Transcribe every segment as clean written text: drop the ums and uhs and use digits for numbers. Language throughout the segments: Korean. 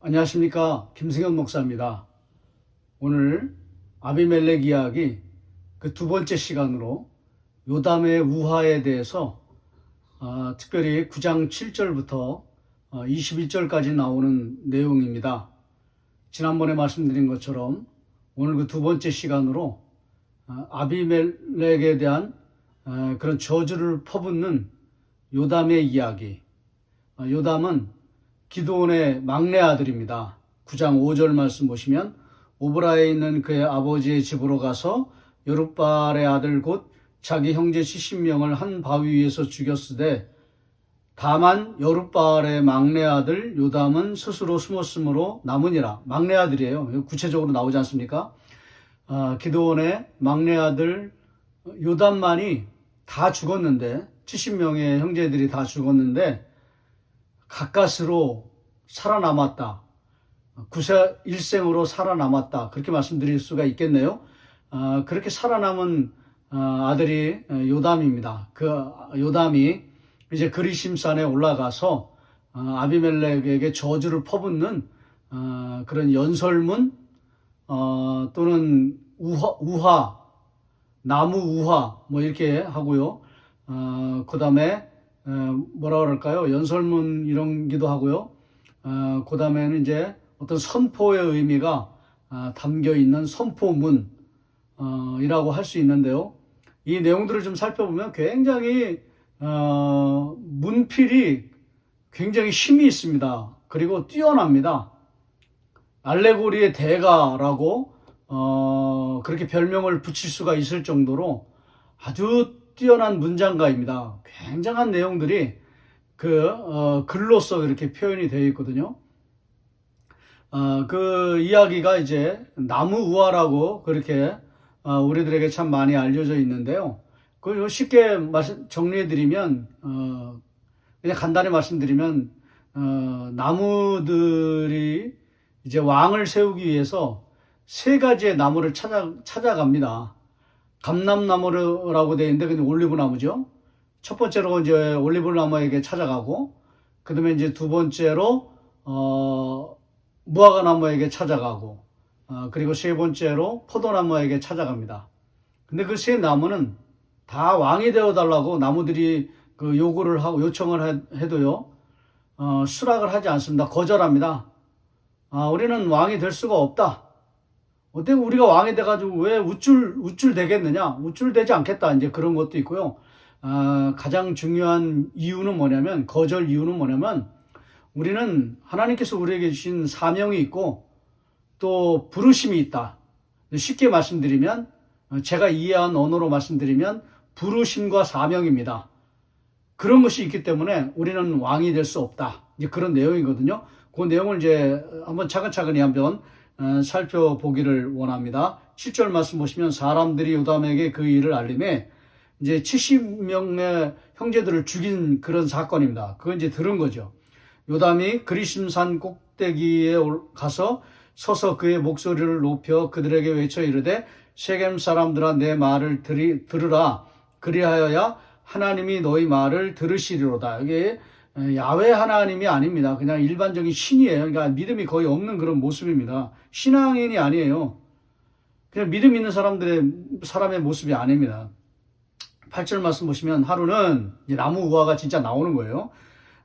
안녕하십니까, 김승현 목사입니다. 오늘 아비멜렉 이야기 그 두 번째 시간으로 요담의 우화에 대해서 특별히 9장 7절부터 21절까지 나오는 내용입니다. 지난번에 말씀드린 것처럼 오늘 그 두 번째 시간으로 아비멜렉에 대한 그런 저주를 퍼붓는 요담의 이야기. 요담은 기드온의 막내 아들입니다. 9장 5절 말씀 보시면 오브라에 있는 그의 아버지의 집으로 가서 여룻바알의 아들 곧 자기 형제 70명을 한 바위 위에서 죽였으되 다만 여룻바알의 막내 아들 요담은 스스로 숨었으므로 남으니라. 막내 아들이에요. 구체적으로 나오지 않습니까? 기드온의 막내 아들 요담만이 다 죽었는데 70명의 형제들이 다 죽었는데 가까스로 살아남았다. 구세 일생으로 살아남았다. 그렇게 말씀드릴 수가 있겠네요. 그렇게 살아남은 아들이 요담입니다. 그 요담이 이제 그리심산에 올라가서 아비멜렉에게 저주를 퍼붓는 그런 연설문 또는 우화, 나무 우화 뭐 이렇게 하고요. 그 다음에 뭐라 그럴까요? 연설문 이런 기도 하고요. 그 다음에는 이제 어떤 선포의 의미가 담겨 있는 선포문 이라고 할 수 있는데요. 이 내용들을 좀 살펴보면 굉장히 문필이 굉장히 힘이 있습니다. 그리고 뛰어납니다. 알레고리의 대가라고 그렇게 별명을 붙일 수가 있을 정도로 아주 뛰어난 문장가입니다. 굉장한 내용들이 글로써 이렇게 표현이 되어 있거든요. 그 이야기가 이제 나무 우화라고 그렇게 우리들에게 참 많이 알려져 있는데요. 그걸 쉽게 정리해드리면, 그냥 간단히 말씀드리면, 나무들이 이제 왕을 세우기 위해서 세 가지의 나무를 찾아갑니다. 감람나무라고 되어 있는데 그냥 올리브 나무죠. 첫 번째로 이제 올리브 나무에게 찾아가고, 그 다음에 이제 두 번째로 무화과 나무에게 찾아가고, 그리고 세 번째로 포도나무에게 찾아갑니다. 근데 그 세 나무는 다 왕이 되어 달라고 나무들이 그 요구를 하고 요청을 해도요, 수락을 하지 않습니다. 거절합니다. 우리는 왕이 될 수가 없다. 어떻게 우리가 왕이 돼가지고 왜 우쭐 되겠느냐? 우쭐 되지 않겠다. 이제 그런 것도 있고요. 가장 중요한 이유는 뭐냐면, 거절 이유는 뭐냐면, 우리는 하나님께서 우리에게 주신 사명이 있고, 또 부르심이 있다. 쉽게 말씀드리면, 제가 이해한 언어로 말씀드리면, 부르심과 사명입니다. 그런 것이 있기 때문에 우리는 왕이 될 수 없다. 이제 그런 내용이거든요. 그 내용을 이제 한번 차근차근히 한번 살펴보기를 원합니다. 7절 말씀 보시면 사람들이 요담에게 그 일을 알림해 이제 70명의 형제들을 죽인 그런 사건입니다. 그건 이제 들은 거죠. 요담이 그리심산 꼭대기에 가서 서서 그의 목소리를 높여 그들에게 외쳐 이르되 세겜 사람들아 내 말을 들으라. 그리하여야 하나님이 너희 말을 들으시리로다. 이게 야훼 하나님이 아닙니다. 그냥 일반적인 신이에요. 그러니까 믿음이 거의 없는 그런 모습입니다. 신앙인이 아니에요. 그냥 믿음 있는 사람의 모습이 아닙니다. 8절 말씀 보시면 하루는 나무 우화가 진짜 나오는 거예요.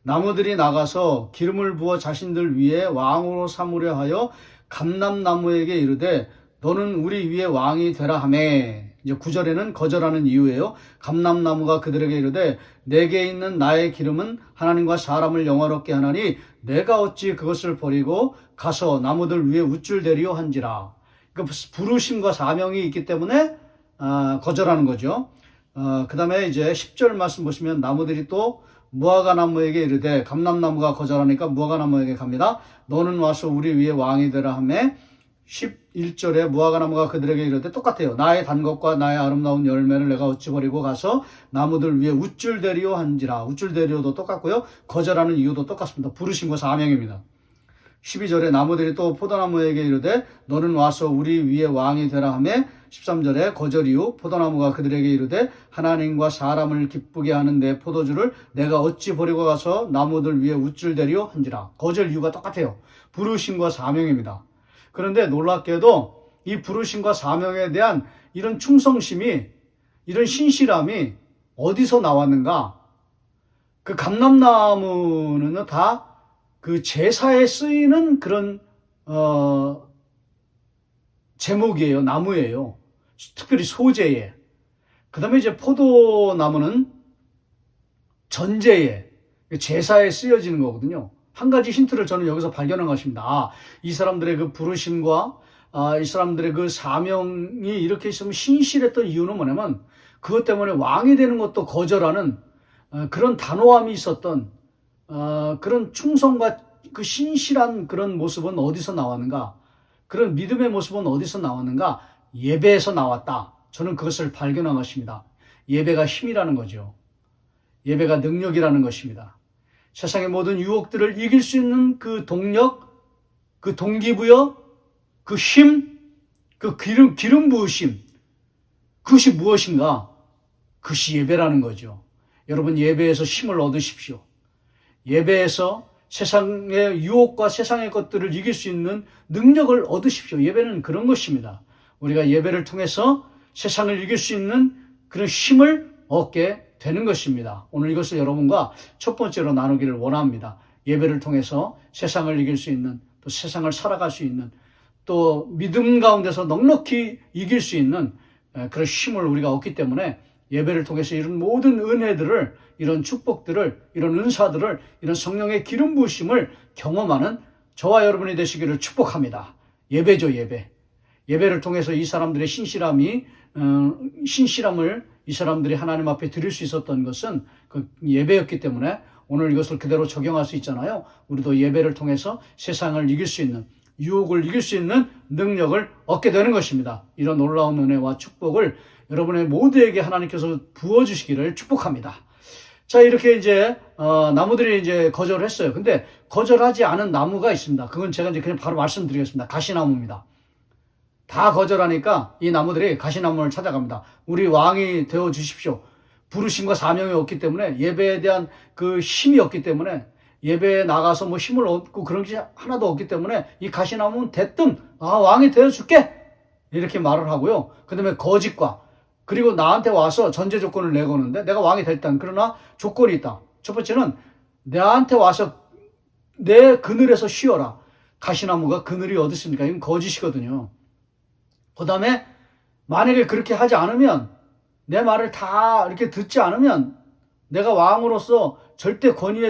나무들이 나가서 기름을 부어 자신들 위에 왕으로 삼으려 하여 감람나무에게 이르되 너는 우리 위에 왕이 되라 하매. 이제 9절에는 거절하는 이유예요. 감람나무가 그들에게 이르되 내게 있는 나의 기름은 하나님과 사람을 영화롭게 하나니 내가 어찌 그것을 버리고 가서 나무들 위에 우쭐대리오 한지라. 그러니까 부르심과 사명이 있기 때문에 거절하는 거죠. 그 다음에 이제 10절 말씀 보시면 나무들이 또 무화과 나무에게 이르되 감람나무가 거절하니까 무화과 나무에게 갑니다. 너는 와서 우리 위에 왕이 되라 하매 11절에 무화과 나무가 그들에게 이르되 똑같아요. 나의 단 것과 나의 아름다운 열매를 내가 어찌 버리고 가서 나무들 위에 우쭐대리오 한지라. 우쭐대리오도 똑같고요. 거절하는 이유도 똑같습니다. 부르심과 사명입니다. 12절에 나무들이 또 포도나무에게 이르되 너는 와서 우리 위에 왕이 되라 하매 13절에 거절 이후 포도나무가 그들에게 이르되 하나님과 사람을 기쁘게 하는 내 포도주를 내가 어찌 버리고 가서 나무들 위에 우쭐대리오 한지라. 거절 이유가 똑같아요. 부르심과 사명입니다. 그런데 놀랍게도 이 부르심과 사명에 대한 이런 충성심이, 이런 신실함이 어디서 나왔는가? 그 감람나무는 다 그 제사에 쓰이는 그런 제목이에요. 나무예요. 특별히 소재에. 그 다음에 이제 포도나무는 전제에, 제사에 쓰여지는 거거든요. 한 가지 힌트를 저는 여기서 발견한 것입니다. 아, 이 사람들의 그 부르심과 이 사람들의 그 사명이 이렇게 있으면 신실했던 이유는 뭐냐면 그것 때문에 왕이 되는 것도 거절하는 그런 단호함이 있었던 그런 충성과 그 신실한 그런 모습은 어디서 나왔는가? 그런 믿음의 모습은 어디서 나왔는가? 예배에서 나왔다. 저는 그것을 발견한 것입니다. 예배가 힘이라는 거죠. 예배가 능력이라는 것입니다. 세상의 모든 유혹들을 이길 수 있는 그 동력, 그 동기부여, 그 힘, 그 기름 부으심, 그것이 무엇인가? 그것이 예배라는 거죠. 여러분, 예배에서 힘을 얻으십시오. 예배에서 세상의 유혹과 세상의 것들을 이길 수 있는 능력을 얻으십시오. 예배는 그런 것입니다. 우리가 예배를 통해서 세상을 이길 수 있는 그런 힘을 얻게 되는 것입니다. 오늘 이것을 여러분과 첫 번째로 나누기를 원합니다. 예배를 통해서 세상을 이길 수 있는, 또 세상을 살아갈 수 있는, 또 믿음 가운데서 넉넉히 이길 수 있는 그런 힘을 우리가 얻기 때문에 예배를 통해서 이런 모든 은혜들을, 이런 축복들을, 이런 은사들을, 이런 성령의 기름 부으심을 경험하는 저와 여러분이 되시기를 축복합니다. 예배죠, 예배. 예배를 통해서 이 사람들의 신실함을 이 사람들이 하나님 앞에 드릴 수 있었던 것은 그 예배였기 때문에 오늘 이것을 그대로 적용할 수 있잖아요. 우리도 예배를 통해서 세상을 이길 수 있는, 유혹을 이길 수 있는 능력을 얻게 되는 것입니다. 이런 놀라운 은혜와 축복을 여러분의 모두에게 하나님께서 부어주시기를 축복합니다. 자, 이렇게 이제 나무들이 이제 거절을 했어요. 근데 거절하지 않은 나무가 있습니다. 그건 제가 이제 그냥 바로 말씀드리겠습니다. 가시나무입니다. 다 거절하니까 이 나무들이 가시나무를 찾아갑니다. 우리 왕이 되어 주십시오. 부르심과 사명이 없기 때문에, 예배에 대한 그 힘이 없기 때문에, 예배에 나가서 뭐 힘을 얻고 그런 게 하나도 없기 때문에 이 가시나무는 대뜸 왕이 되어 줄게 이렇게 말을 하고요. 그 다음에 거짓과, 그리고 나한테 와서 전제 조건을 내거는데 내가 왕이 됐다. 그러나 조건이 있다. 첫 번째는 나한테 와서 내 그늘에서 쉬어라. 가시나무가 그늘이 어디 있습니까? 이건 거짓이거든요. 그 다음에 만약에 그렇게 하지 않으면, 내 말을 다 이렇게 듣지 않으면, 내가 왕으로서 절대 권위에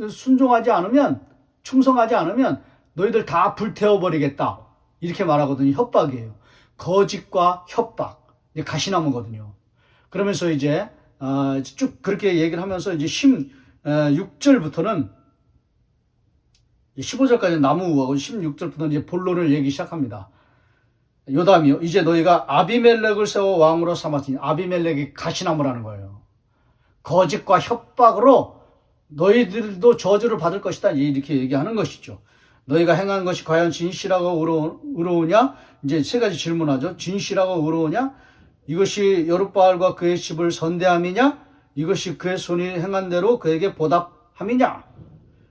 순종하지 않으면, 충성하지 않으면 너희들 다 불태워버리겠다. 이렇게 말하거든요. 협박이에요. 거짓과 협박. 가시나무거든요. 그러면서 이제 쭉 그렇게 얘기를 하면서 이제 16절부터는 15절까지 나무하고 16절부터는 이제 본론을 얘기 시작합니다. 요담이요, 이제 너희가 아비멜렉을 세워 왕으로 삼았으니, 아비멜렉이 가시나무라는 거예요. 거짓과 협박으로 너희들도 저주를 받을 것이다. 이렇게 얘기하는 것이죠. 너희가 행한 것이 과연 진실하고 의로우냐? 이제 세 가지 질문하죠. 진실하고 의로우냐? 이것이 여룻바알과 그의 집을 선대함이냐? 이것이 그의 손이 행한 대로 그에게 보답함이냐?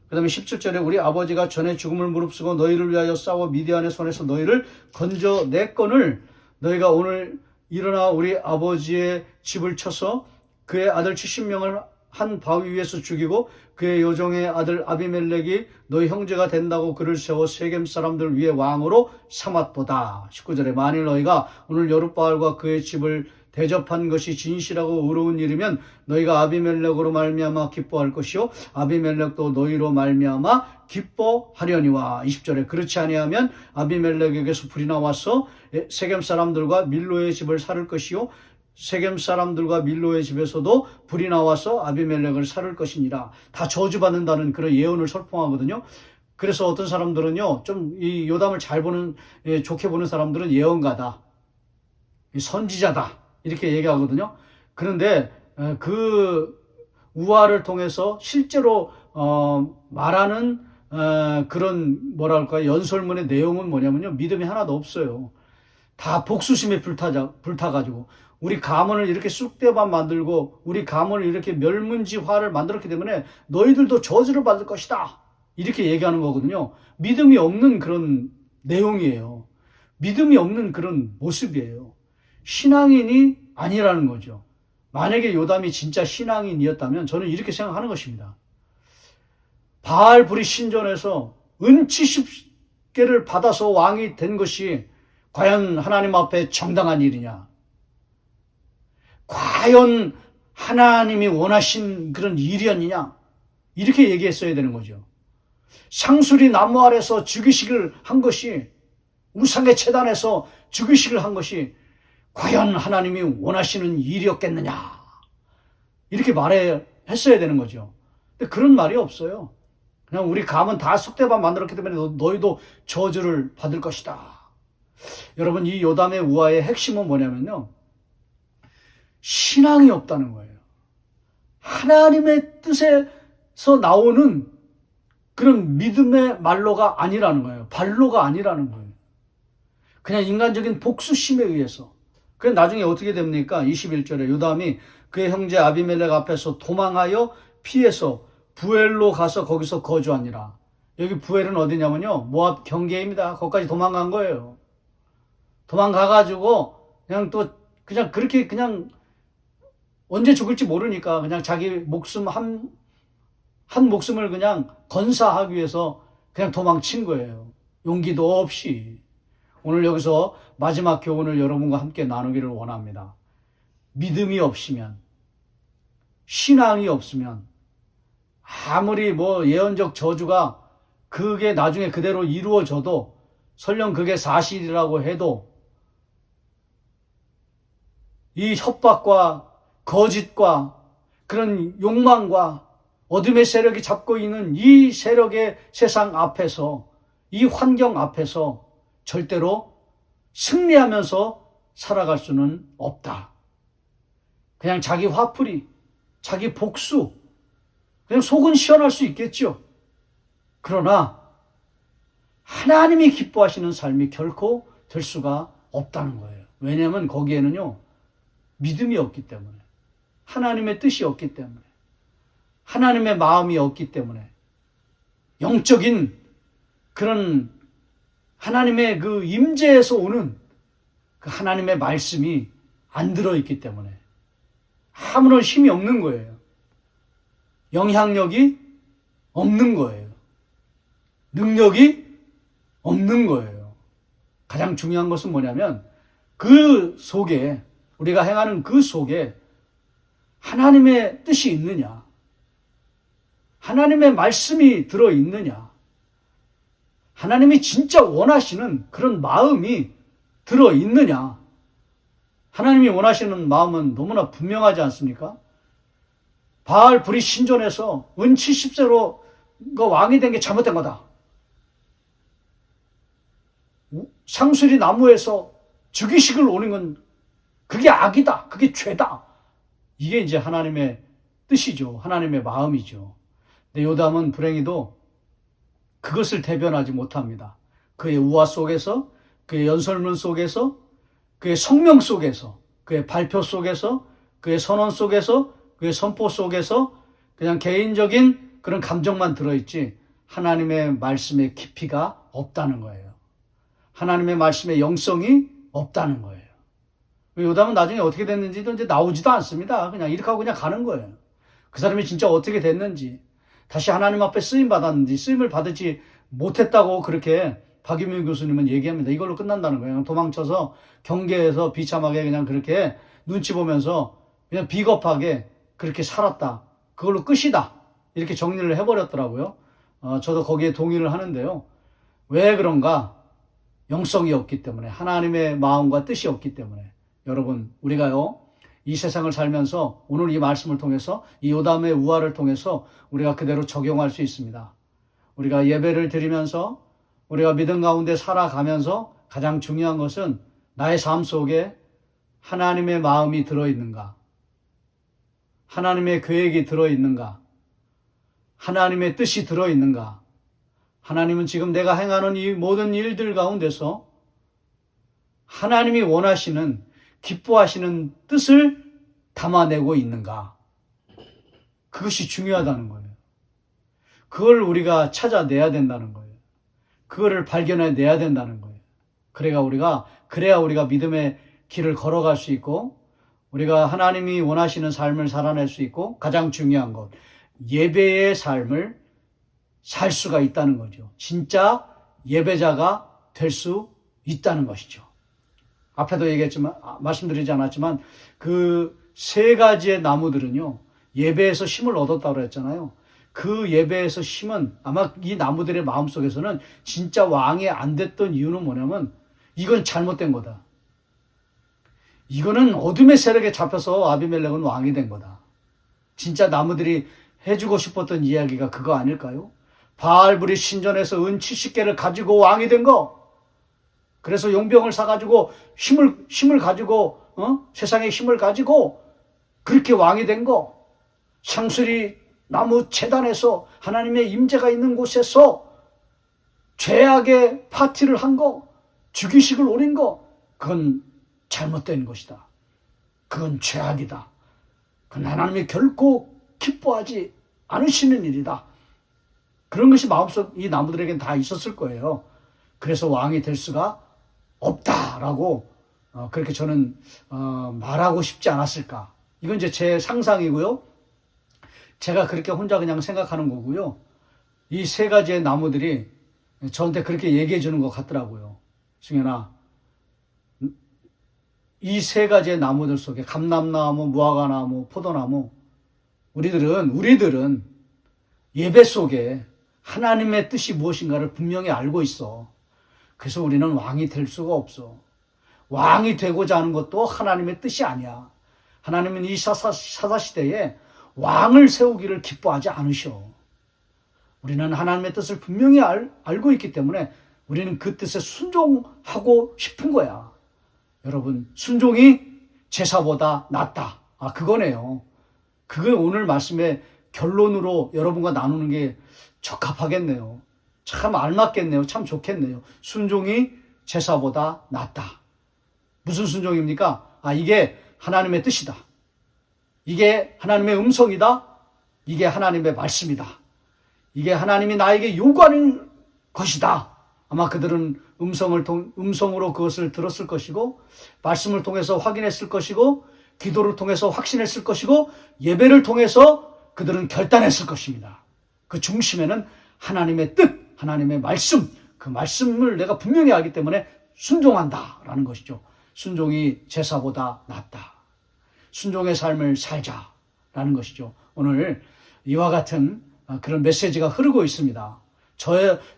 그 다음에 17절에 우리 아버지가 전에 죽음을 무릅쓰고 너희를 위하여 싸워 미디안의 손에서 너희를 건져냈거늘 너희가 오늘 일어나 우리 아버지의 집을 쳐서 그의 아들 70명을 한 바위 위에서 죽이고 그의 요종의 아들 아비멜렉이 너희 형제가 된다고 그를 세워 세겜 사람들 위에 왕으로 삼았도다. 19절에 만일 너희가 오늘 여룻바알과 그의 집을 대접한 것이 진실하고 의로운 일이면 너희가 아비멜렉으로 말미암아 기뻐할 것이요 아비멜렉도 너희로 말미암아 기뻐하려니와. 20절에 그렇지 아니하면 아비멜렉에게서 불이 나와서 세겜 사람들과 밀로의 집을 살을 것이요 세겜 사람들과 밀로의 집에서도 불이 나와서 아비멜렉을 살을 것이니라. 다 저주받는다는 그런 예언을 설명하거든요. 그래서 어떤 사람들은요, 좀 이 요담을 잘 보는, 좋게 보는 사람들은 예언가다, 선지자다 이렇게 얘기하거든요. 그런데 그 우화를 통해서 실제로 말하는 그런 뭐랄까 연설문의 내용은 뭐냐면요, 믿음이 하나도 없어요. 다 복수심에 불타가지고 우리 가문을 이렇게 쑥대밭 만들고 우리 가문을 이렇게 멸문지화를 만들었기 때문에 너희들도 저주를 받을 것이다. 이렇게 얘기하는 거거든요. 믿음이 없는 그런 내용이에요. 믿음이 없는 그런 모습이에요. 신앙인이 아니라는 거죠. 만약에 요담이 진짜 신앙인이었다면 저는 이렇게 생각하는 것입니다. 바알불이 신전에서 은 70개를 받아서 왕이 된 것이 과연 하나님 앞에 정당한 일이냐? 과연 하나님이 원하신 그런 일이었느냐? 이렇게 얘기했어야 되는 거죠. 상수리 나무 아래서 죽이식을 한 것이, 우상의 제단에서 죽이식을 한 것이 과연 하나님이 원하시는 일이었겠느냐? 이렇게 말했어야 되는 거죠. 근데 그런 말이 없어요. 그냥 우리 가문 다 쑥대밭 만들었기 때문에 너희도 저주를 받을 것이다. 여러분, 이 요담의 우화의 핵심은 뭐냐면요. 신앙이 없다는 거예요. 하나님의 뜻에서 나오는 그런 믿음의 말로가 아니라는 거예요. 발로가 아니라는 거예요. 그냥 인간적인 복수심에 의해서. 그래서 나중에 어떻게 됩니까? 21절에 요담이 그의 형제 아비멜렉 앞에서 도망하여 피해서 부엘로 가서 거기서 거주하니라. 여기 부엘은 어디냐면요. 모압 경계입니다. 거기까지 도망간 거예요. 도망가가지고 그냥 그렇게 그냥 언제 죽을지 모르니까 그냥 자기 목숨 한 목숨을 그냥 건사하기 위해서 그냥 도망친 거예요. 용기도 없이. 오늘 여기서 마지막 교훈을 여러분과 함께 나누기를 원합니다. 믿음이 없으면, 신앙이 없으면 아무리 예언적 저주가 그게 나중에 그대로 이루어져도 설령 그게 사실이라고 해도 이 협박과 거짓과 그런 욕망과 어둠의 세력이 잡고 있는 이 세력의 세상 앞에서, 이 환경 앞에서 절대로 승리하면서 살아갈 수는 없다. 그냥 자기 화풀이, 자기 복수, 그냥 속은 시원할 수 있겠죠. 그러나 하나님이 기뻐하시는 삶이 결코 될 수가 없다는 거예요. 왜냐하면 거기에는요, 믿음이 없기 때문에, 하나님의 뜻이 없기 때문에, 하나님의 마음이 없기 때문에, 영적인 그런 하나님의 그 임재에서 오는 그 하나님의 말씀이 안 들어있기 때문에 아무런 힘이 없는 거예요. 영향력이 없는 거예요. 능력이 없는 거예요. 가장 중요한 것은 뭐냐면 그 속에, 우리가 행하는 그 속에 하나님의 뜻이 있느냐, 하나님의 말씀이 들어있느냐, 하나님이 진짜 원하시는 그런 마음이 들어있느냐. 하나님이 원하시는 마음은 너무나 분명하지 않습니까? 바알불이 신전에서 은 70세로 왕이 된 게 잘못된 거다. 상수리 나무에서 즉위식을 오는 건 그게 악이다. 그게 죄다. 이게 이제 하나님의 뜻이죠. 하나님의 마음이죠. 근데 요담은 불행히도 그것을 대변하지 못합니다. 그의 우화 속에서, 그의 연설문 속에서, 그의 성명 속에서, 그의 발표 속에서, 그의 선언 속에서, 그의 선포 속에서 그냥 개인적인 그런 감정만 들어있지 하나님의 말씀의 깊이가 없다는 거예요. 하나님의 말씀의 영성이 없다는 거예요. 요담은 나중에 어떻게 됐는지도 이제 나오지도 않습니다. 그냥 이렇게 하고 그냥 가는 거예요. 그 사람이 진짜 어떻게 됐는지, 다시 하나님 앞에 쓰임 받았는지, 쓰임을 받지 못했다고 그렇게 박유민 교수님은 얘기합니다. 이걸로 끝난다는 거예요. 도망쳐서 경계에서 비참하게 그냥 그렇게 눈치 보면서 그냥 비겁하게 그렇게 살았다. 그걸로 끝이다. 이렇게 정리를 해버렸더라고요. 저도 거기에 동의를 하는데요. 왜 그런가? 영성이 없기 때문에, 하나님의 마음과 뜻이 없기 때문에. 여러분, 우리가요, 이 세상을 살면서 오늘 이 말씀을 통해서, 이 요담의 우화를 통해서 우리가 그대로 적용할 수 있습니다. 우리가 예배를 드리면서, 우리가 믿음 가운데 살아가면서 가장 중요한 것은 나의 삶 속에 하나님의 마음이 들어있는가, 하나님의 계획이 들어있는가, 하나님의 뜻이 들어있는가. 하나님은 지금 내가 행하는 이 모든 일들 가운데서 하나님이 원하시는, 기뻐하시는 뜻을 담아내고 있는가? 그것이 중요하다는 거예요. 그걸 우리가 찾아내야 된다는 거예요. 그거를 발견해내야 된다는 거예요. 그래야 우리가 믿음의 길을 걸어갈 수 있고, 우리가 하나님이 원하시는 삶을 살아낼 수 있고, 가장 중요한 것, 예배의 삶을 살 수가 있다는 거죠. 진짜 예배자가 될 수 있다는 것이죠. 앞에도 얘기했지만, 말씀드리지 않았지만, 그 세 가지의 나무들은요, 예배에서 힘을 얻었다고 그랬잖아요. 그 예배에서 힘은 아마 이 나무들의 마음속에서는 진짜 왕이 안 됐던 이유는 뭐냐면, 이건 잘못된 거다. 이거는 어둠의 세력에 잡혀서 아비멜렉은 왕이 된 거다. 진짜 나무들이 해주고 싶었던 이야기가 그거 아닐까요? 바알불이 신전에서 은 70개를 가지고 왕이 된 거. 그래서 용병을 사가지고 힘을 가지고 세상의 힘을 가지고 그렇게 왕이 된 거. 상수리 나무 제단에서 하나님의 임재가 있는 곳에서 죄악의 파티를 한 거, 주기식을 올린 거, 그건 잘못된 것이다. 그건 죄악이다. 그건 하나님이 결코 기뻐하지 않으시는 일이다. 그런 것이 마음속 이 나무들에겐 다 있었을 거예요. 그래서 왕이 될 수가 없다라고 그렇게 저는 말하고 싶지 않았을까. 이건 이제 제 상상이고요. 제가 그렇게 혼자 그냥 생각하는 거고요. 이 세 가지의 나무들이 저한테 그렇게 얘기해 주는 것 같더라고요. 승현아, 이 세 가지의 나무들 속에 감람나무, 무화과나무, 포도나무, 우리들은 예배 속에 하나님의 뜻이 무엇인가를 분명히 알고 있어. 그래서 우리는 왕이 될 수가 없어. 왕이 되고자 하는 것도 하나님의 뜻이 아니야. 하나님은 이 사사시대에 왕을 세우기를 기뻐하지 않으셔. 우리는 하나님의 뜻을 분명히 알고 있기 때문에 우리는 그 뜻에 순종하고 싶은 거야. 여러분, 순종이 제사보다 낫다. 그거네요. 그게 오늘 말씀의 결론으로 여러분과 나누는 게 적합하겠네요. 참 알맞겠네요. 참 좋겠네요. 순종이 제사보다 낫다. 무슨 순종입니까? 이게 하나님의 뜻이다. 이게 하나님의 음성이다. 이게 하나님의 말씀이다. 이게 하나님이 나에게 요구하는 것이다. 아마 그들은 음성으로 그것을 들었을 것이고, 말씀을 통해서 확인했을 것이고, 기도를 통해서 확신했을 것이고, 예배를 통해서 그들은 결단했을 것입니다. 그 중심에는 하나님의 뜻, 하나님의 말씀, 그 말씀을 내가 분명히 알기 때문에 순종한다라는 것이죠. 순종이 제사보다 낫다. 순종의 삶을 살자라는 것이죠. 오늘 이와 같은 그런 메시지가 흐르고 있습니다.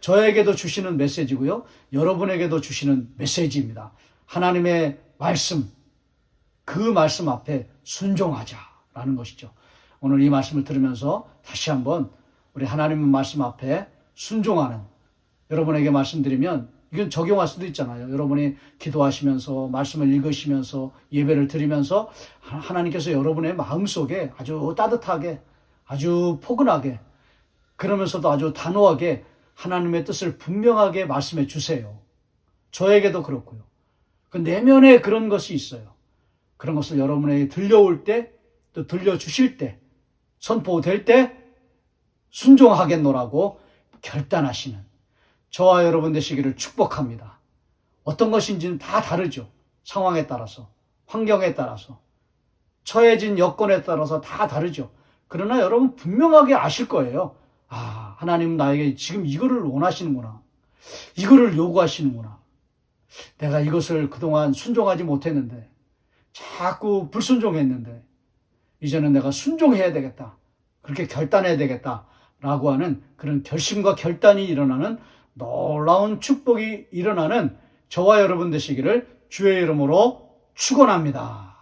저에게도 주시는 메시지고요. 여러분에게도 주시는 메시지입니다. 하나님의 말씀, 그 말씀 앞에 순종하자라는 것이죠. 오늘 이 말씀을 들으면서 다시 한번 우리 하나님의 말씀 앞에 순종하는, 여러분에게 말씀드리면 이건 적용할 수도 있잖아요. 여러분이 기도하시면서 말씀을 읽으시면서 예배를 드리면서 하나님께서 여러분의 마음속에 아주 따뜻하게, 아주 포근하게, 그러면서도 아주 단호하게 하나님의 뜻을 분명하게 말씀해 주세요. 저에게도 그렇고요. 그 내면에 그런 것이 있어요. 그런 것을 여러분에게 들려올 때, 또 들려주실 때, 선포될 때 순종하겠노라고 결단하시는 저와 여러분 되시기를 축복합니다. 어떤 것인지는 다 다르죠. 상황에 따라서, 환경에 따라서, 처해진 여건에 따라서 다 다르죠. 그러나 여러분 분명하게 아실 거예요. 하나님은 나에게 지금 이거를 원하시는구나. 이거를 요구하시는구나. 내가 이것을 그동안 순종하지 못했는데, 자꾸 불순종했는데, 이제는 내가 순종해야 되겠다. 그렇게 결단해야 되겠다. 라고 하는 그런 결심과 결단이 일어나는 놀라운 축복이 일어나는 저와 여러분 되시기를 주의 이름으로 축원합니다.